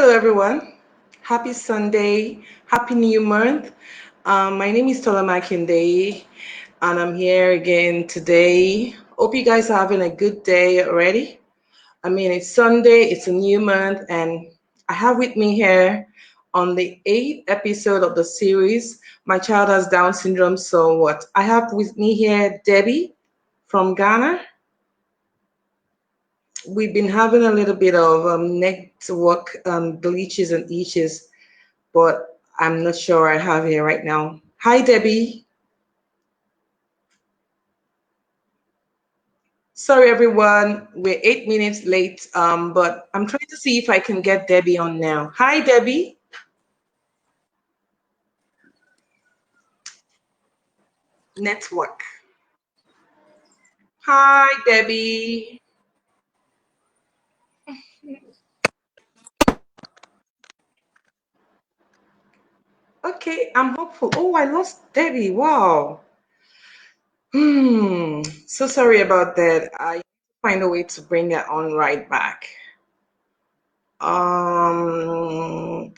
Hello, everyone. Happy Sunday. Happy New Month. My name is Tola Makinde, and I'm here again today. Hope you guys are having a good day already. I mean, it's Sunday, it's a new month, and I have with me here on the eighth episode of the series, My Child Has Down Syndrome, So What? I have with me here Debbie from Ghana. We've been having a little bit of network glitches and issues, but I'm not sure I have here right now. Hi, Debbie. Sorry, everyone. We're 8 minutes late, but I'm trying to see if I can get Debbie on now. Hi, Debbie. Network. Hi, Debbie. Okay, I'm hopeful. Oh, I lost Debbie. Wow. So sorry about that. I find a way to bring her on right back. Um,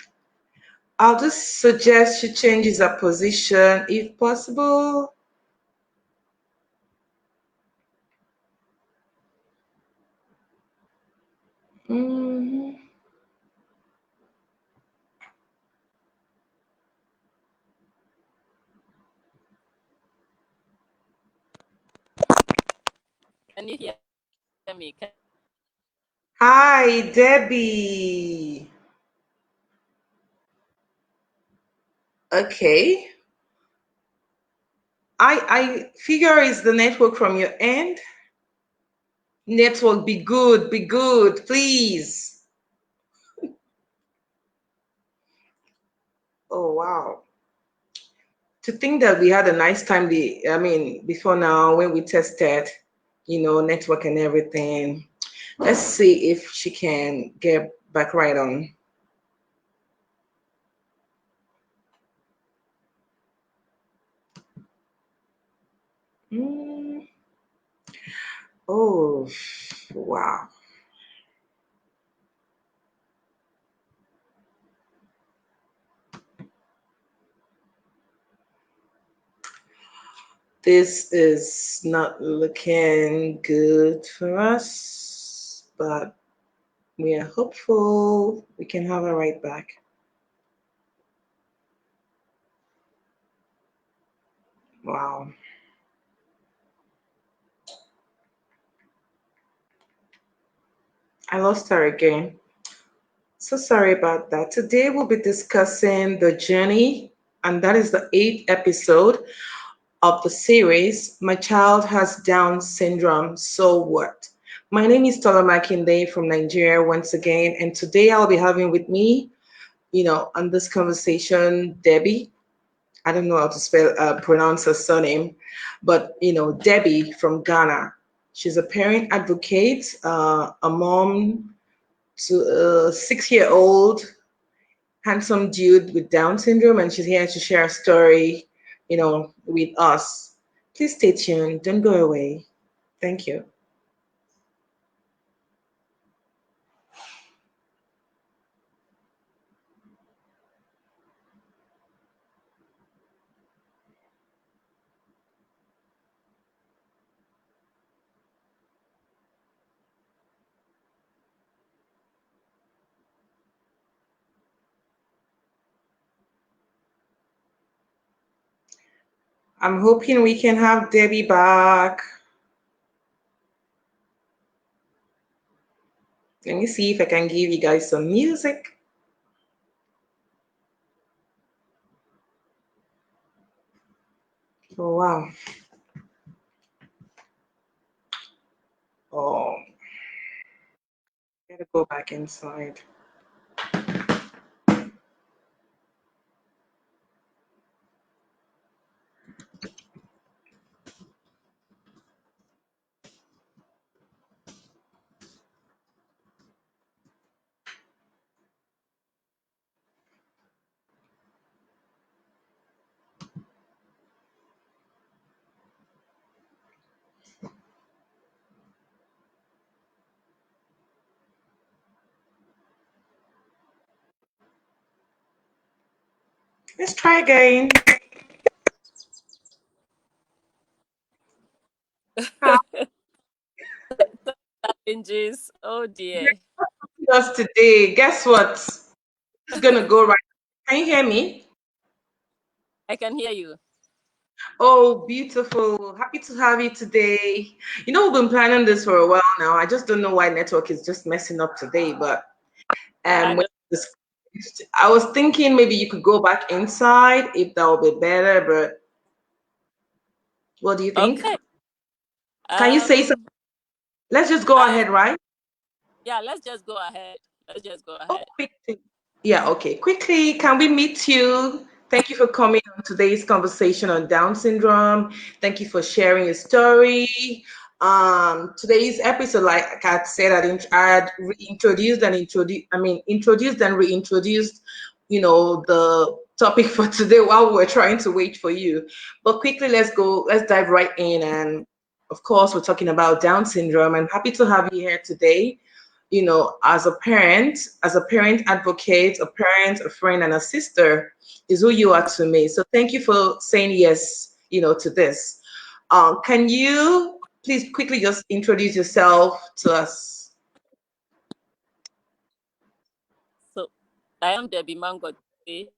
I'll just suggest she changes her position if possible. Mhm. Can you hear me? Hi, Debbie. Okay. I figure it's the network from your end. Network, be good, please. Oh wow. To think that we had a nice time before now when we tested, network and everything. Let's see if she can get back right on. Mm. Oh, wow. This is not looking good for us, but we are hopeful we can have her right back. Wow. I lost her again. So sorry about that. Today we'll be discussing the journey, and that is the eighth episode of the series, My Child Has Down Syndrome, So What? My name is Tola Makinde from Nigeria once again, and today I'll be having with me, on this conversation, Debbie. I don't know how to pronounce her surname, but Debbie from Ghana. She's a parent advocate, a mom to a 6-year-old handsome dude with Down syndrome, and she's here to share a story, with us. Please stay tuned. Don't go away. Thank you. I'm hoping we can have Debbie back. Let me see if I can give you guys some music. Oh, wow. Oh, gotta go back inside. Let's try again. How Challenges. Oh dear. us today? Guess what? It's gonna go right. Can you hear me? I can hear you. Oh, beautiful. Happy to have you today. You know, we've been planning this for a while now. I just don't know why network is just messing up today, but I when don't. this, I was thinking maybe you could go back inside if that would be better, but what do you think? Okay. Can you say something? Um. Let's just go Uh. ahead, right? Yeah. Let's just go ahead. Let's just go Oh, ahead. quickly. Yeah, okay. Quickly, can we meet you? Thank you for coming on today's conversation on Down syndrome. Thank you for sharing your story. Today's episode, like I said, I had reintroduced and introduced and reintroduced, the topic for today while we were trying to wait for you. But quickly, let's dive right in. And of course, we're talking about Down syndrome. I'm happy to have you here today, as a parent advocate, a parent, a friend, and a sister is who you are to me. So thank you for saying yes, to this. Can you please quickly just introduce yourself to us? So, I am Debbie Mangote.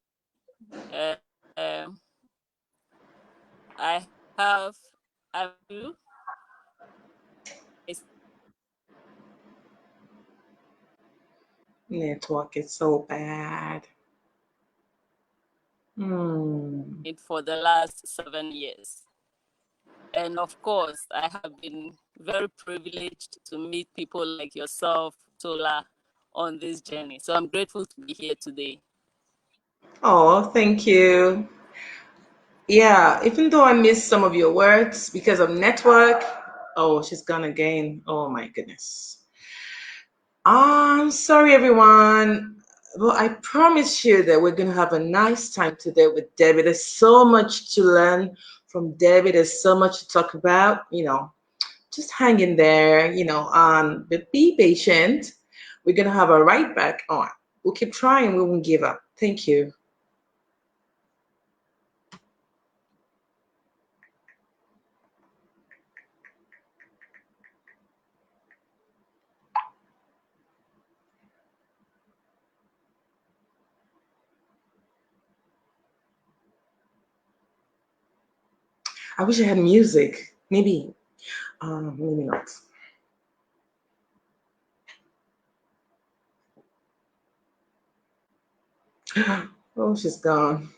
Uh, um. I have. I do. Network is so bad. Hmm. It for the last 7 years. And of course, I have been very privileged to meet people like yourself, Tola, on this journey. So I'm grateful to be here today. Oh, thank you. Yeah, even though I missed some of your words because of network. Oh, she's gone again. Oh my goodness. I'm sorry, everyone. Well, I promise you that we're going to have a nice time today with Debbie. There's so much to learn from Debbie. There's so much to talk about. Just hang in there, but be patient. We're going to have a right back on. We'll keep trying. We won't give up. Thank you. I wish I had music. Maybe not. Oh, she's gone.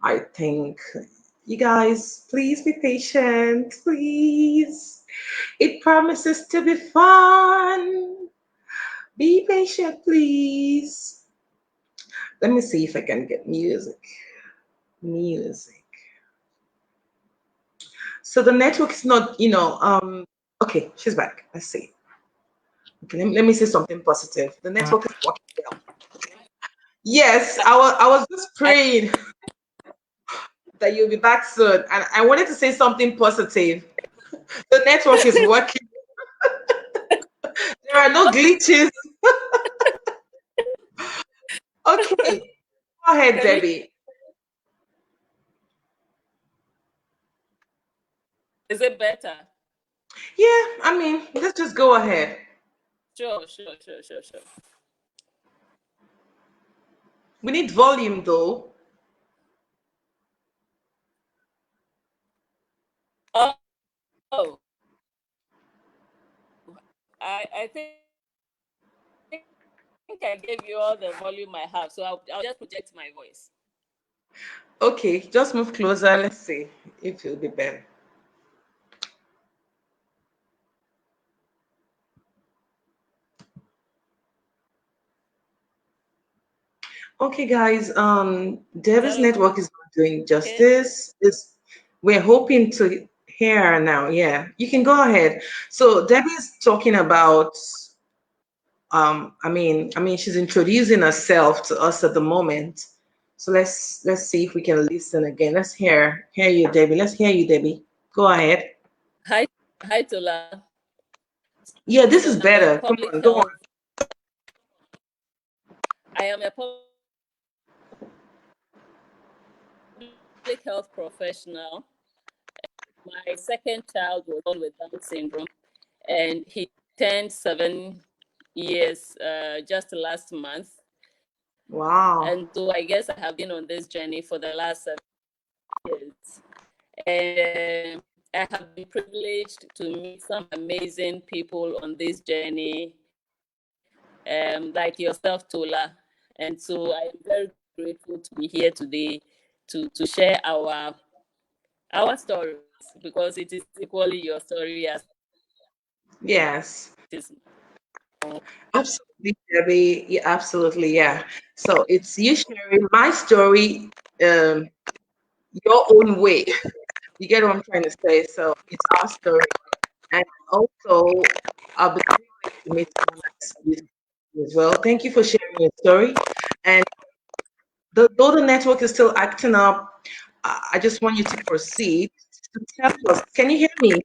I think you guys, please be patient, please. It promises to be fun. Be patient, please. Let me see if I can get music. Music. So the network is not, okay, she's back. Let's see. Okay, let me say something positive. The network is working well. Yes, I was just I, praying that you'll be back soon. And I wanted to say something positive. The network is working. There are no glitches. Okay, go ahead, can you? Debbie. Is it better? Yeah, let's just go ahead. Sure. We need volume though. Oh, oh, I think I gave you all the volume I have, so I'll just project my voice. Okay, just move closer. Let's see if it'll be better. Okay, guys. Is Debbie's that network is not doing okay? justice. We're hoping to hear her now. Yeah, you can go ahead. So Debbie's talking about. She's introducing herself to us at the moment. So let's see if we can listen again. Let's hear you, Debbie. Let's hear you, Debbie. Go ahead. Hi, hi, Tola. Yeah, this is So I'm a better. Come public on, go on. health. I am a public health professional. My second child was born with Down syndrome, and he turned 7 years just last month. Wow. And so I guess I have been on this journey for the last 7 years. And I have been privileged to meet some amazing people on this journey, like yourself, Tola. And so I am very grateful to be here today to share our stories, because it is equally your story as Yes. it is. Absolutely, Debbie. Yeah, absolutely. Yeah. So it's you sharing my story, um, your own way. You get what I'm trying to say? So it's our story. And also, I'll be privileged to meet someone like you as well. Thank you for sharing your story. And though the network is still acting up, I just want you to proceed to tell us. Can you hear me?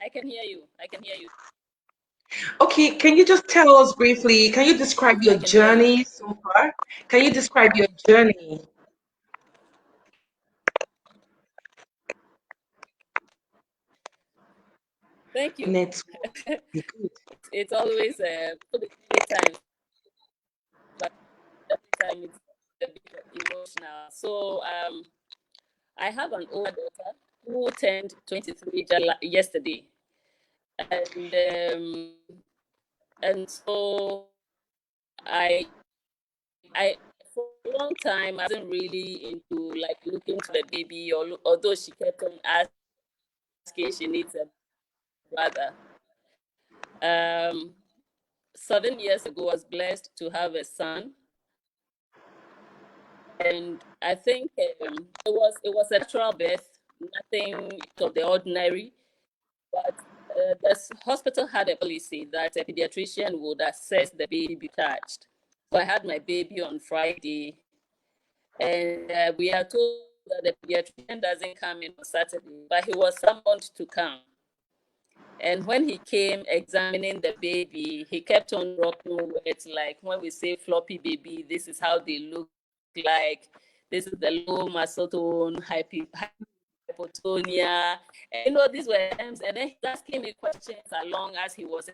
I can hear you. I can hear you. Okay, can you just tell us briefly? Can you describe I your can hear you. journey so far? Can you describe your journey? Thank you. Network. Be good. It's always many times, but every time it's a bit emotional. So I have an older daughter who turned 23 yesterday, and um, and so I I for a long time I wasn't really into like looking to the baby, or although she kept on asking she needs a brother. Um, 7 years ago, I was blessed to have a son, and I think it was a natural birth, nothing of the ordinary. But the hospital had a policy that a pediatrician would assess the baby charged. So I had my baby on Friday, and we are told that the pediatrician doesn't come in on Saturday, but he was summoned to come. And when he came examining the baby, he kept on dropping words like, when we say floppy baby, this is how they look like. This is the low muscle tone, hypotonia. And these were terms. And then he was asking me questions along as he was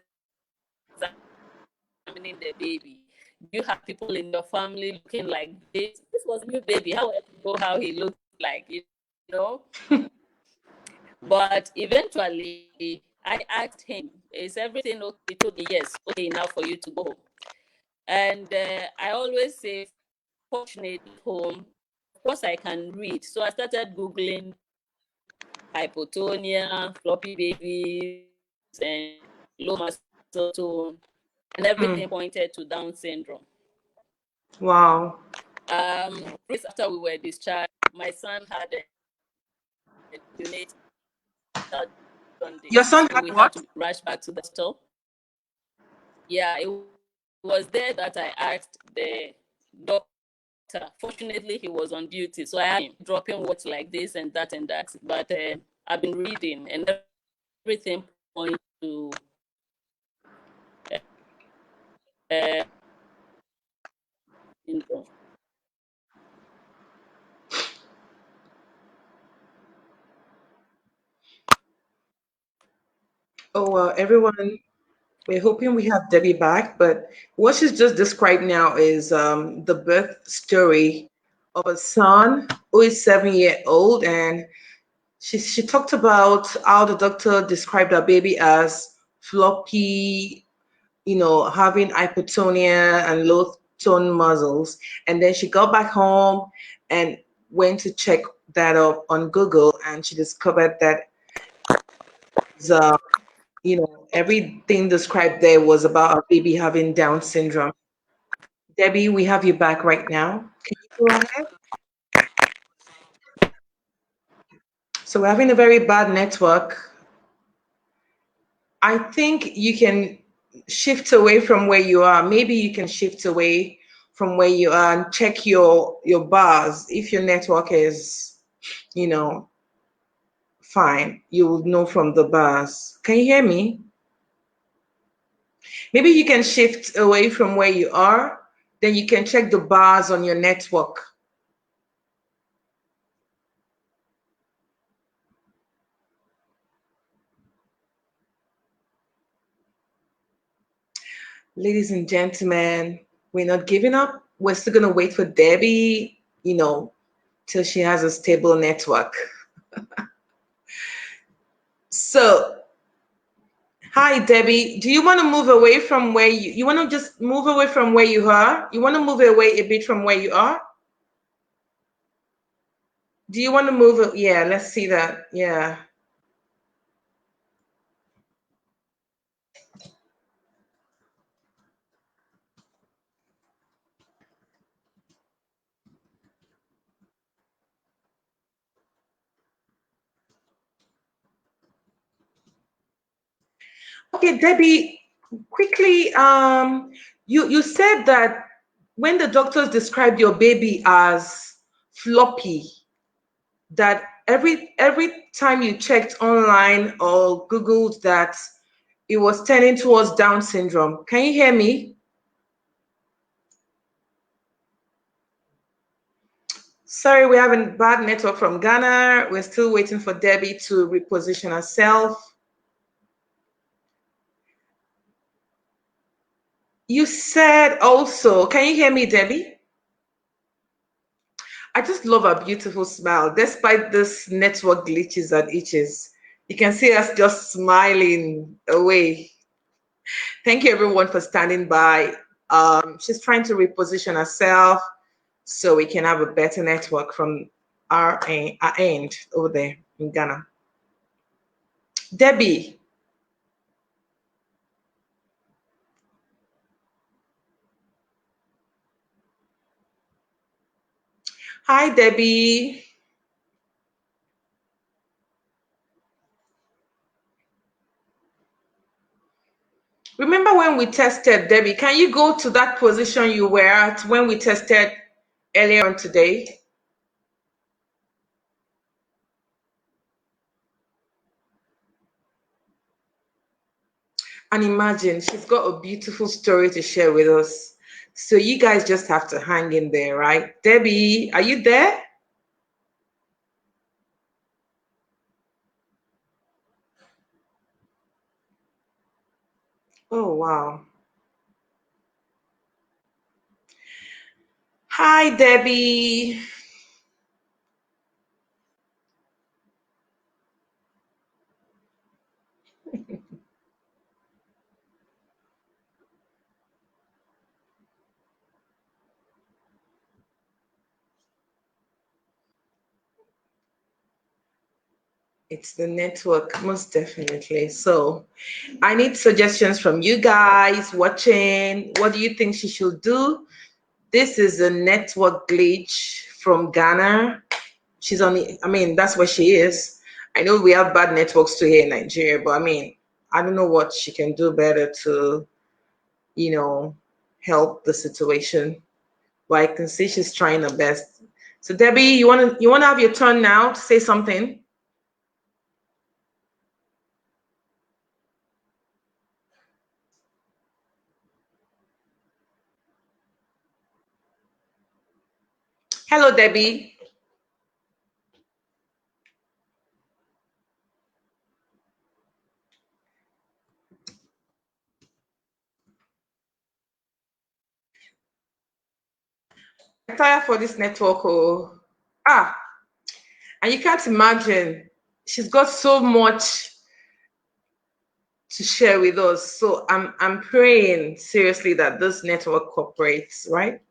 examining the baby. Do you have people in your family looking like this? This was new baby. How do you know how he looked like? You know? But eventually, I asked him, is everything okay? He told me, yes, okay, now for you to go. And I always say, fortunately, home, of course, I can read. So I started Googling hypotonia, floppy babies, and low muscle tone, and everything pointed to Down syndrome. Wow. After we were discharged, my son had a neonatal Your jaundice, son so had we had what? to rush back to the hospital. Yeah, it was there that I asked the doctor. Fortunately, he was on duty, so I had him dropping words like this and that and that. But I've been reading, and everything points to uh, syndrome. Oh, well, everyone, we're hoping we have Debbie back, but what she's just described now is the birth story of a son who is 7 year old, and she talked about how the doctor described her baby as floppy, having hypotonia and low tone muscles. And then she got back home and went to check that up on Google, and she discovered that the everything described there was about a baby having Down syndrome. Debbie, we have you back right now. Can you go ahead? So we're having a very bad network. I think you can shift away from where you are. Maybe you can shift away from where you are and check your bars. If your network is, you know, fine, you will know from the bars. Can you hear me? Maybe you can shift away from where you are, then you can check the bars on your network. Ladies and gentlemen, we're not giving up. We're still going to wait for Debbie, till she has a stable network. So, hi, Debbie. Do you want to move away from where you want to just move away from where you are? You want to move away a bit from where you are? Do you want to move? Yeah, let's see that. Yeah. Okay, Debbie, quickly, you said that when the doctors described your baby as floppy, that every time you checked online or Googled that it was turning towards Down syndrome. Can you hear me? Sorry, we're having bad network from Ghana. We're still waiting for Debbie to reposition herself. You said also, can you hear me, Debbie? I just love her beautiful smile, despite this network glitches and itches. You can see us just smiling away. Thank you, everyone, for standing by. She's trying to reposition herself so we can have a better network from our end over there in Ghana. Debbie. Hi, Debbie. Remember when we tested, Debbie? Can you go to that position you were at when we tested earlier on today? And imagine, she's got a beautiful story to share with us. So you guys just have to hang in there, right? Debbie, are you there? Oh, wow. Hi, Debbie. It's the network, most definitely. So I need suggestions from you guys watching. What do you think she should do? This is a network glitch from Ghana. She's on the, I mean, that's where she is. I know we have bad networks too here in Nigeria, but I mean, I don't know what she can do better to, help the situation. But I can see she's trying her best. So Debbie, you wanna have your turn now to say something? Hello, Debbie. I'm tired for this network. Oh, and you can't imagine. She's got so much to share with us. So I'm praying seriously that this network cooperates, right?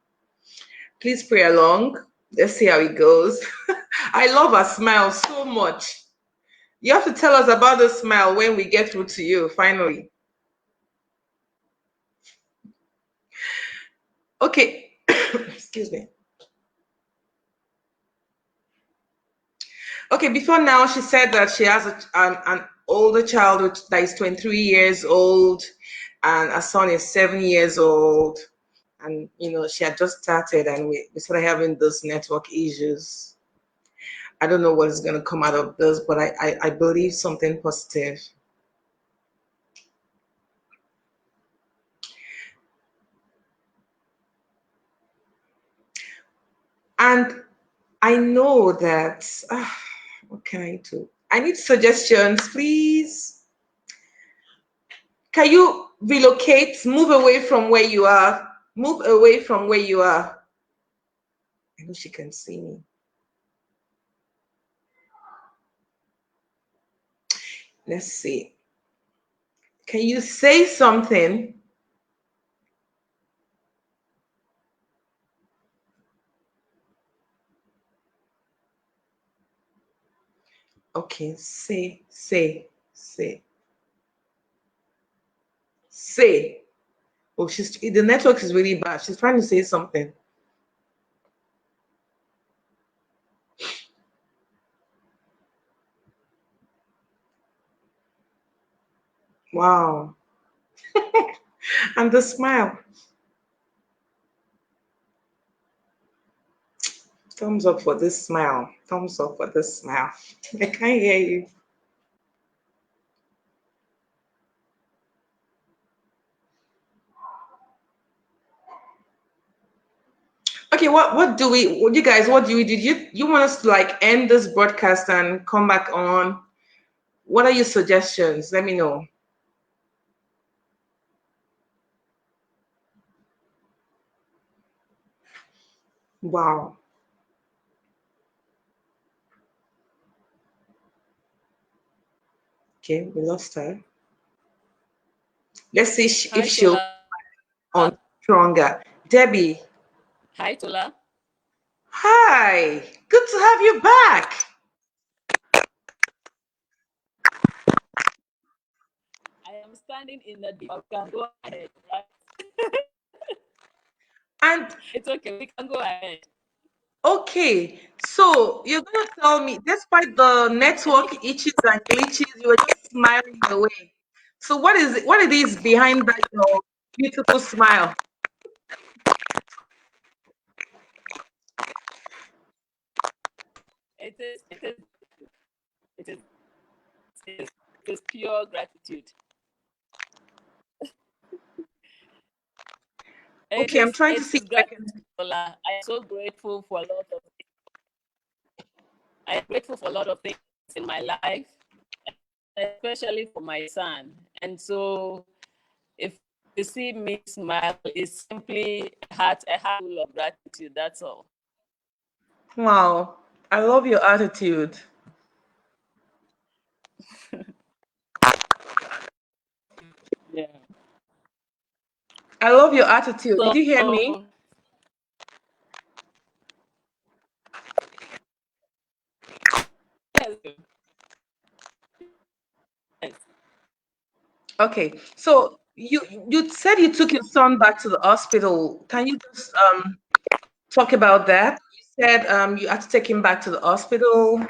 Please pray along. Let's see how it goes. I love her smile so much. You have to tell us about the smile when we get through to you, finally. Okay. Excuse me. Okay, before now, she said that she has an older child that is 23 years old, and her son is 7 years old. And, she had just started, and we started having those network issues. I don't know what's going to come out of this, but I believe something positive. And I know that, what can I do? I need suggestions, please. Can you relocate, move away from where you are? Move away from where you are. I know she can see me. Let's see. Can you say something? Okay, say. Oh, the network is really bad. She's trying to say something. Wow. And the smile. Thumbs up for this smile. Thumbs up for this smile. I can't hear you. Okay, what do we, what you guys, what do we do? You want us to like end this broadcast and come back on? What are your suggestions? Let me know. Wow. Okay, we lost her. Let's see if Hi, she'll Tola. on stronger. Debbie, Hi, Tola. hi. Good to have you back. I am standing in the door. Can go ahead, right? And It's okay. We can go ahead. okay, so you're gonna tell me, despite the network itches and glitches, you were just smiling away. So what is it? What it is behind that your beautiful smile? It is. It is. It is. It is, it is pure gratitude. It Okay, I'm is. trying to It see is if I can. gratitude, Tola. I'm so grateful for a lot of. I'm grateful for a lot of things in my life, especially for my son. And so, if you see me smile, it's simply a heart full of gratitude. That's all. Wow, I love your attitude. Yeah. I love your attitude. Did So you hear me? yes, yes. Okay, so you said you took your son back to the hospital. Can you just talk about that? You said you had to take him back to the hospital.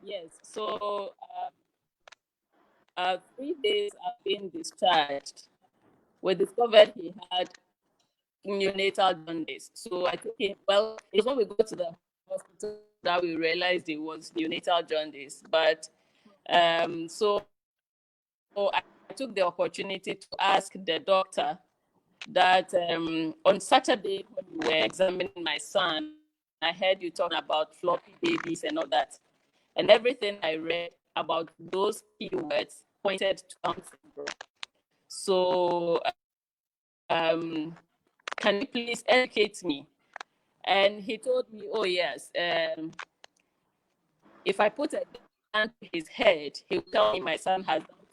Yes. So 3 days after being discharged, we discovered he had neonatal jaundice. So I took him. Well, it's when we got to the hospital that we realized it was neonatal jaundice. But so I took the opportunity to ask the doctor that on Saturday when we were examining my son, I heard you talking about floppy babies and all that. And everything I read about those keywords pointed to Down syndrome. So, can you please educate me? And he told me, oh, yes, if I put a gun to his head, he will tell me my son has Down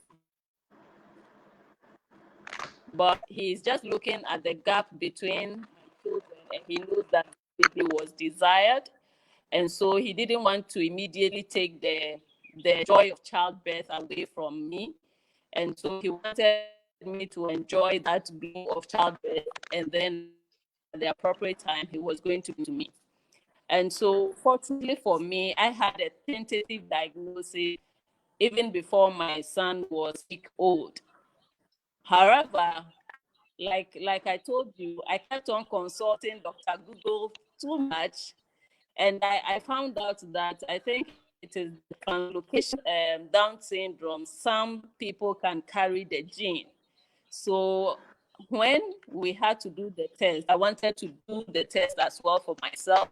syndrome. But he's just looking at the gap between my children, and he knows that baby was desired. And so he didn't want to immediately take the joy of childbirth away from me. And so he wanted me to enjoy that bloom of childbirth. And then at the appropriate time, he was going to be to me. And so, fortunately for me, I had a tentative diagnosis even before my son was week old. However, like I told you, I kept on consulting Dr. Google too much, and I found out that I think it is translocation Down syndrome. Some people can carry the gene. So when we had to do the test, I wanted to do the test as well for myself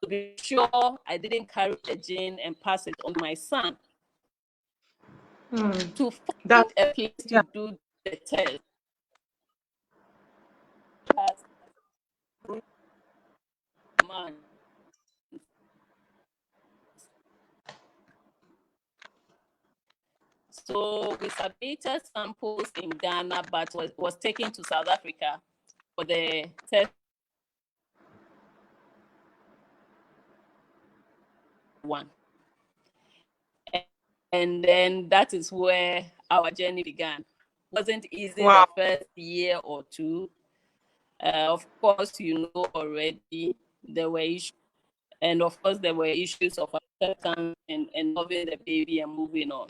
to be sure I didn't carry the gene and pass it on to my son. To That, find a place to yeah. do the test, man. So we submitted samples in Ghana, but was taken to South Africa for the test one. And then that is where our journey began. Wasn't easy Wow. the first year or two. Of course, you know already there were issues, and of course there were issues of acceptance and loving the baby and moving on.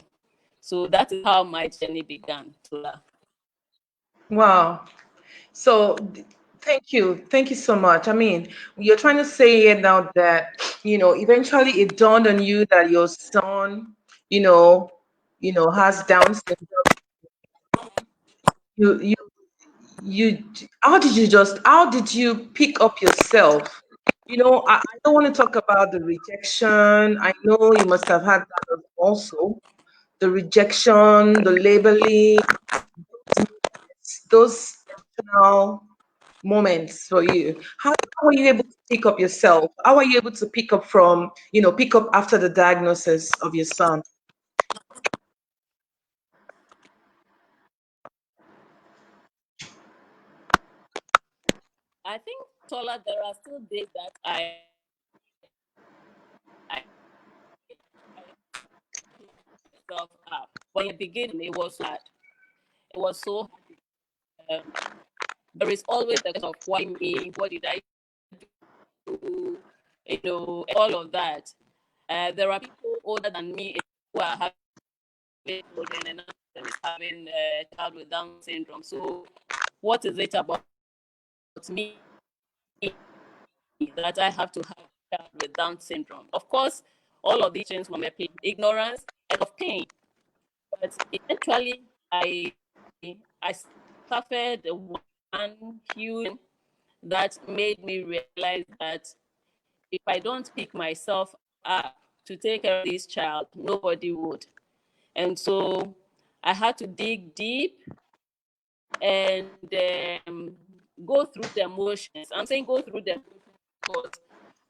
So that is how my journey began, Tola. Wow. So thank you so much. I mean, you're trying to say it now that, eventually it dawned on you that your son, you know, has Down syndrome. You, you, how did you pick up yourself? I don't want to talk about the rejection. I know you must have had that also. The rejection, the labeling, those emotional moments for you. How were you able to pick up yourself? How are you able to pick up after the diagnosis of your son? I think, Tola, there are still days that I myself up. When it began, it was hard. It was so hard. There is always the question of why me? What did I do? All of that. There are people older than me who are having children and is having a child with Down syndrome. So, what is it about me that I have to have a child with Down syndrome? Of course, all of these things were my ignorance and of pain. But eventually, I suffered one huge that made me realize that if I don't pick myself up to take care of this child, nobody would. And so I had to dig deep and go through the motions. I'm saying go through the motions because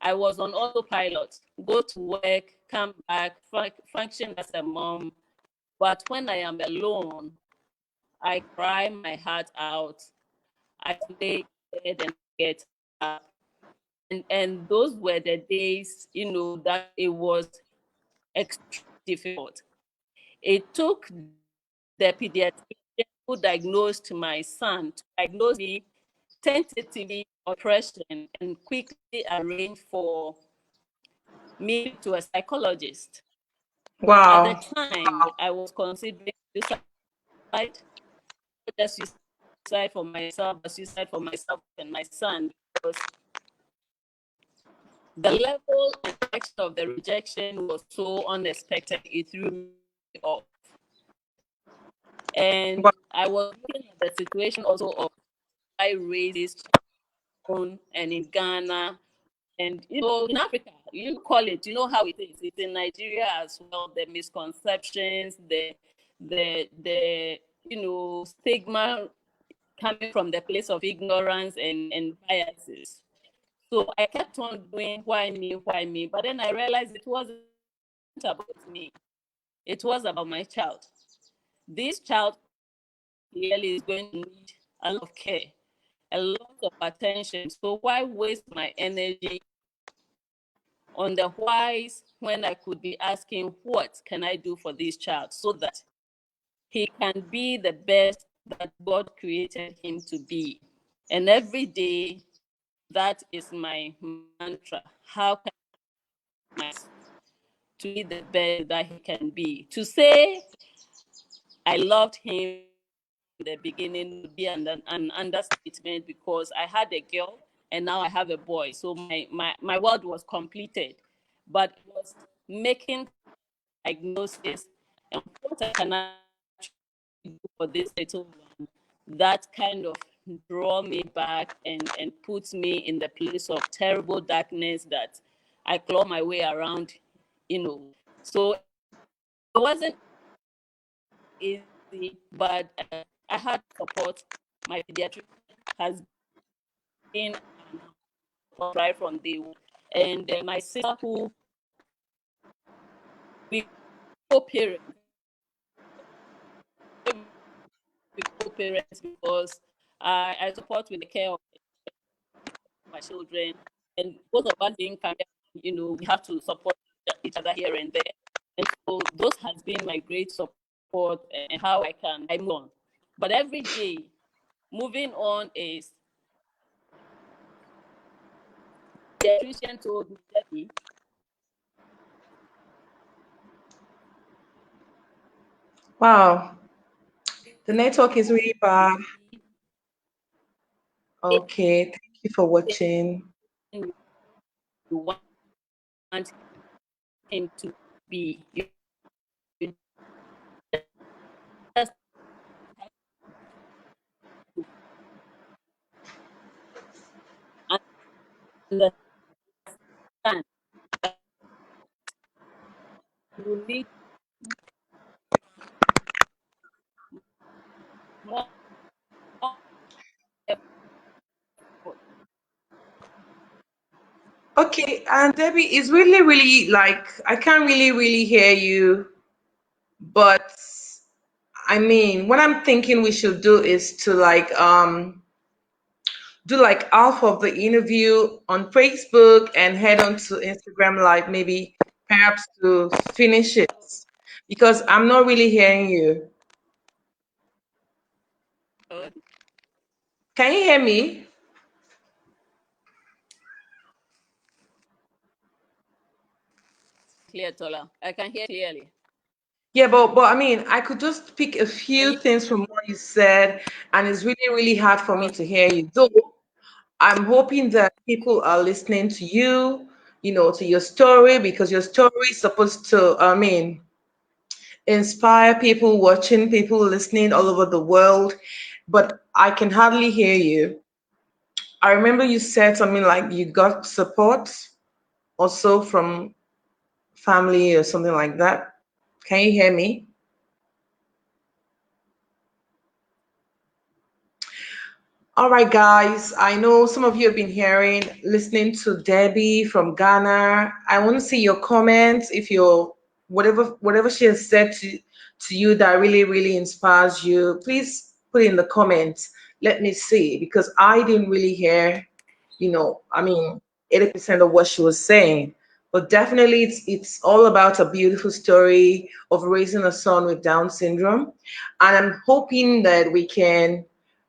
I was on autopilot. Go to work, come back, function as a mom. But when I am alone, I cry my heart out. I lay in bed and get up. And those were the days, that it was extremely difficult. It took the pediatrician who diagnosed my son to diagnose me tentatively oppression and quickly arrange for me to a psychologist. At the Wow. time, I was considering suicide, not just suicide for myself, but suicide for myself and my son, because the level and extent of the rejection was so unexpected. It threw me off. And Wow. I was looking at the situation also of I raised this child and in Ghana and in Africa, you call it, how it is. It's in Nigeria as well. The misconceptions, the stigma coming from the place of ignorance and biases. So I kept on doing why me, but then I realized it wasn't about me. It was about my child. This child clearly is going to need a lot of care, a lot of attention. So why waste my energy on the whys when I could be asking, what can I do for this child so that he can be the best that God created him to be? And every day, that is my mantra. How can I to be the best that he can be? To say I loved him in the beginning would be an understatement because I had a girl and now I have a boy. So my world was completed. But it was making diagnosis and what can I do for this little one that kind of draw me back and puts me in the place of terrible darkness that I claw my way around, So it wasn't easy, but I had support. My pediatrician has been right from day one. And my sister, who we co-parent, because I support with the care of my children, and both of us being career, we have to support each other here and there. And so those has been my great support and how I move on. But every day, moving on is the pediatrician told me, Wow, the network is really bad. Okay, thank you for watching. you want him to be, you just understand that you need more effort. Okay, and Debbie, it's really, really like I can't really hear you, but I mean, what I'm thinking we should do is to like do like half of the interview on Facebook and head on to Instagram Live, maybe perhaps to finish it because I'm not really hearing you. Oh, Can you hear me? clear, Tola. I can hear clearly. Yeah, but I mean, I could just pick a Can few you? things from what you said, and it's really hard for me Okay. to hear you. Though I'm hoping that people are listening to you, to your story because your story is supposed to, I mean, inspire people watching, people listening all over the world. But I can hardly hear you. I remember you said something like you got support also from family or something like that. Can you hear me? All right, guys. I know some of you have been listening to Debbie from Ghana. I want to see your comments. If you're whatever she has said to you that really inspires you, please put in the comments. Let me see because I didn't really hear, I mean, 80% of what she was saying. But definitely, it's all about a beautiful story of raising a son with Down syndrome, and I'm hoping that we can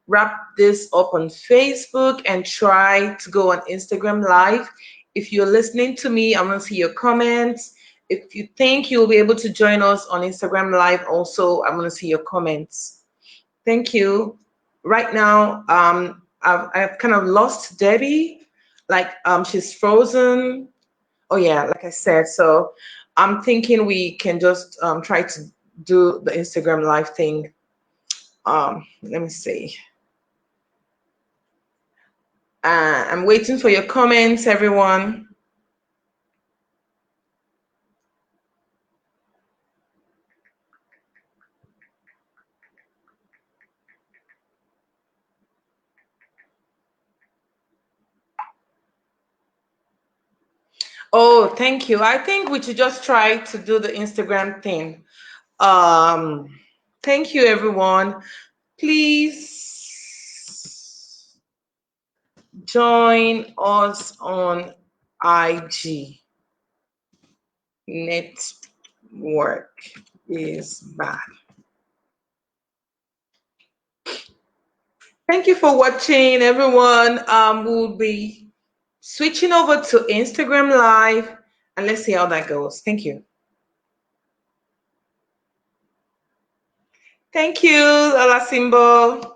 wrap this up on Facebook and try to go on Instagram Live. If you're listening to me, I want to see your comments. If you think you'll be able to join us on Instagram Live, also, I want to see your comments. Thank you. Right now, I've kind of lost Debbie. Like, she's frozen. Oh yeah, like I said. So I'm thinking we can just try to do the Instagram Live thing. Let me see. I'm waiting for your comments, everyone. Oh, thank you. I think we should just try to do the Instagram thing. Um, Thank you, everyone. Please join us on IG. Network is back. Thank you for watching, everyone. We'll be switching over to Instagram Live and let's see how that goes. Thank you. Thank you, Lala Simbo.